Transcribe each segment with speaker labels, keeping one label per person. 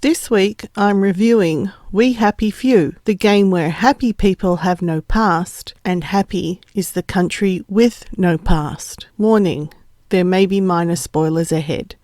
Speaker 1: This week I'm reviewing We Happy Few, the game where happy people have no past and happy is the country with no past. Warning, there may be minor spoilers ahead.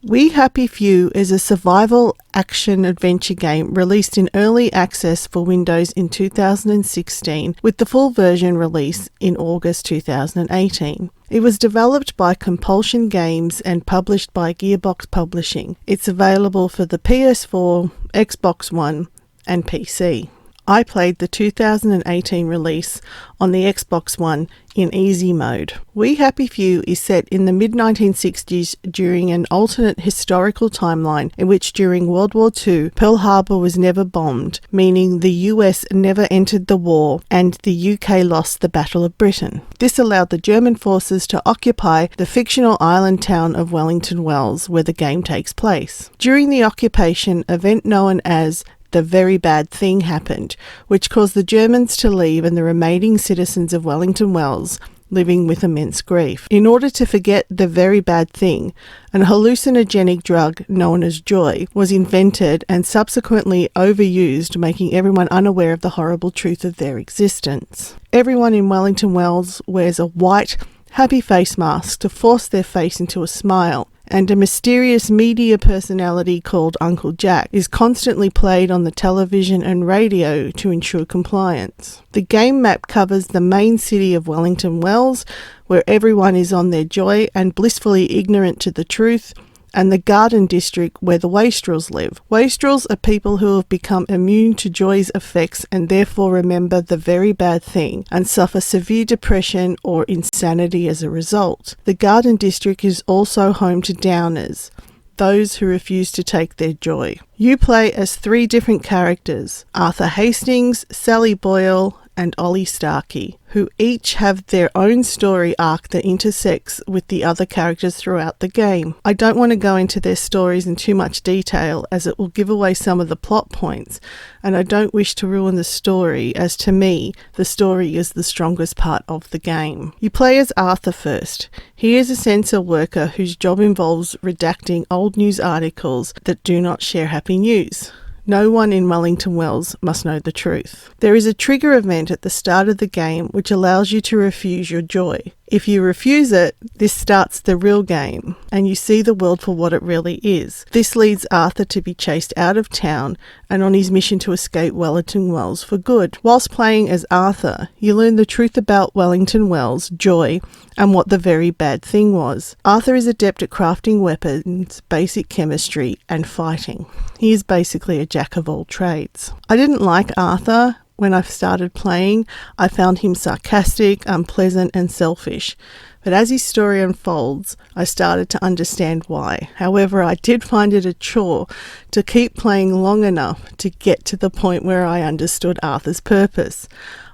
Speaker 1: We Happy Few is a survival action-adventure game released in early access for Windows in 2016, with the full version released in August 2018. It was developed by Compulsion Games and published by Gearbox Publishing. It's available for the PS4, Xbox One, and PC. I played the 2018 release on the Xbox One in easy mode. We Happy Few is set in the mid-1960s during an alternate historical timeline in which during World War II, Pearl Harbor was never bombed, meaning the US never entered the war and the UK lost the Battle of Britain. This allowed the German forces to occupy the fictional island town of Wellington Wells, where the game takes place. During the occupation, an event known as The Very Bad Thing happened, which caused the Germans to leave and the remaining citizens of Wellington Wells living with immense grief. In order to forget the very bad thing, an hallucinogenic drug known as joy was invented and subsequently overused, making everyone unaware of the horrible truth of their existence. Everyone in Wellington Wells wears a white, happy face mask to force their face into a smile, and a mysterious media personality called Uncle Jack is constantly played on the television and radio to ensure compliance. The game map covers the main city of Wellington Wells, where everyone is on their joy and blissfully ignorant to the truth, and the Garden District where the wastrels live. Wastrels are people who have become immune to joy's effects and therefore remember the very bad thing and suffer severe depression or insanity as a result. The Garden District is also home to downers, those who refuse to take their joy. You play as 3 different characters, Arthur Hastings, Sally Boyle, and Ollie Starkey, who each have their own story arc that intersects with the other characters throughout the game. I don't want to go into their stories in too much detail as it will give away some of the plot points, and I don't wish to ruin the story, as to me, the story is the strongest part of the game. You play as Arthur first. He is a censor worker whose job involves redacting old news articles that do not share happy news. No one in Wellington Wells must know the truth. There is a trigger event at the start of the game which allows you to refuse your joy. If you refuse it, this starts the real game, and you see the world for what it really is. This leads Arthur to be chased out of town and on his mission to escape Wellington Wells for good. Whilst playing as Arthur, you learn the truth about Wellington Wells, joy, and what the very bad thing was. Arthur is adept at crafting weapons, basic chemistry, and fighting. He is basically a jack of all trades. I didn't like Arthur. When I started playing, I found him sarcastic, unpleasant, and selfish. But as his story unfolds, I started to understand why. However, I did find it a chore to keep playing long enough to get to the point where I understood Arthur's purpose.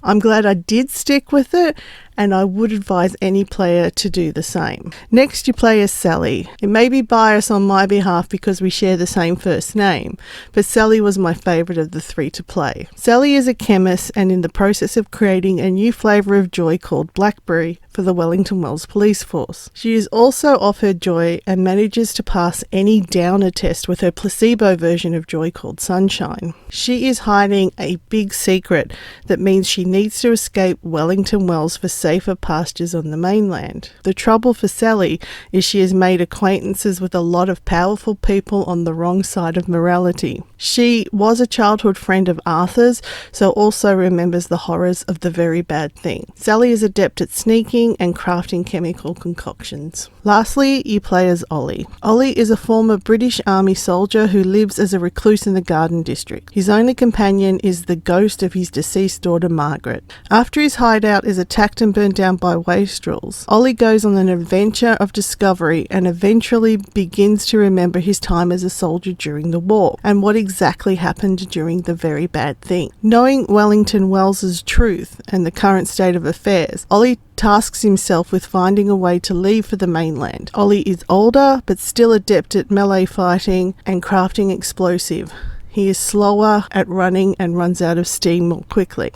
Speaker 1: I'm glad I did stick with it, and I would advise any player to do the same. Next, you play as Sally. It may be biased on my behalf because we share the same first name, but Sally was my favourite of the 3 to play. Sally is a chemist and in the process of creating a new flavour of joy called Blackberry for the Wellington Wells Police Force. She is also offered joy and manages to pass any downer test with her placebo version of joy called Sunshine. She is hiding a big secret that means she needs to escape Wellington Wells for safer pastures on the mainland. The trouble for Sally is she has made acquaintances with a lot of powerful people on the wrong side of morality. She was a childhood friend of Arthur's, so also remembers the horrors of the very bad thing. Sally is adept at sneaking and crafting chemical concoctions. Lastly, you play as Ollie. Ollie is a former British Army soldier who lives as a recluse in the Garden District. His only companion is the ghost of his deceased daughter Margaret. After his hideout is attacked and burned down by wastrels, Ollie goes on an adventure of discovery and eventually begins to remember his time as a soldier during the war and what exactly happened during the very bad thing. Knowing Wellington Wells's truth and the current state of affairs, Ollie tasks himself with finding a way to leave for the mainland. Ollie is older but still adept at melee fighting and crafting explosive. He is slower at running and runs out of steam more quickly.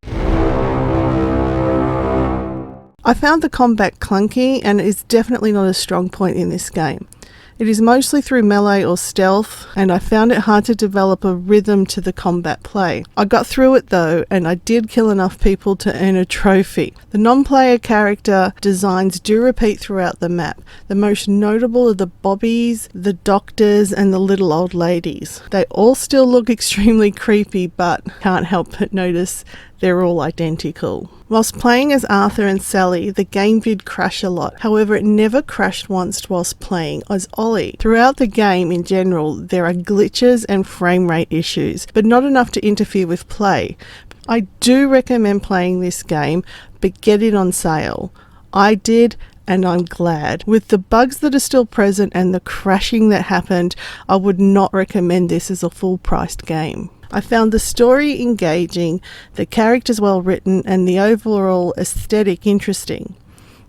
Speaker 1: I found the combat clunky and is definitely not a strong point in this game. It is mostly through melee or stealth, and I found it hard to develop a rhythm to the combat play. I got through it though, and I did kill enough people to earn a trophy. The non-player character designs do repeat throughout the map. The most notable are the bobbies, the doctors, and the little old ladies. They all still look extremely creepy, but can't help but notice they're all identical. Whilst playing as Arthur and Sally, the game did crash a lot. However, it never crashed once whilst playing as Ollie. Throughout the game in general, there are glitches and frame rate issues, but not enough to interfere with play. I do recommend playing this game, but get it on sale. I did, and I'm glad. With the bugs that are still present and the crashing that happened, I would not recommend this as a full-priced game. I found the story engaging, the characters well written, and the overall aesthetic interesting.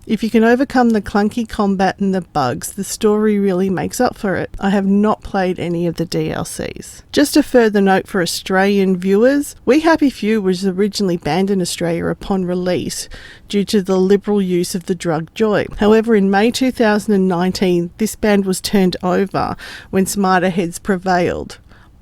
Speaker 1: If you can overcome the clunky combat and the bugs, the story really makes up for it. I have not played any of the DLCs. Just a further note for Australian viewers, We Happy Few was originally banned in Australia upon release due to the liberal use of the drug Joy. However, in May 2019, this ban was turned over when smarter heads prevailed.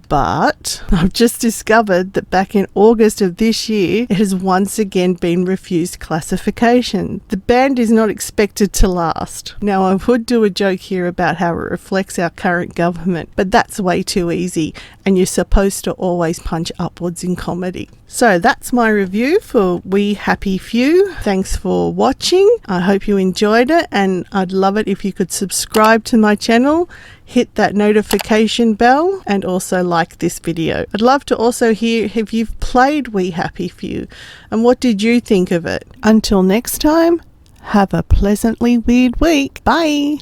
Speaker 1: But I've just discovered that back in August of this year, it has once again been refused classification. The ban is not expected to last. Now, I would do a joke here about how it reflects our current government, but that's way too easy, and you're supposed to always punch upwards in comedy. So that's my review for We Happy Few. Thanks for watching. I hope you enjoyed it, and I'd love it if you could subscribe to my channel, hit that notification bell, and also like this video. I'd love to also hear if you've played We Happy Few and what did you think of it. Until next time, have a pleasantly weird week. Bye.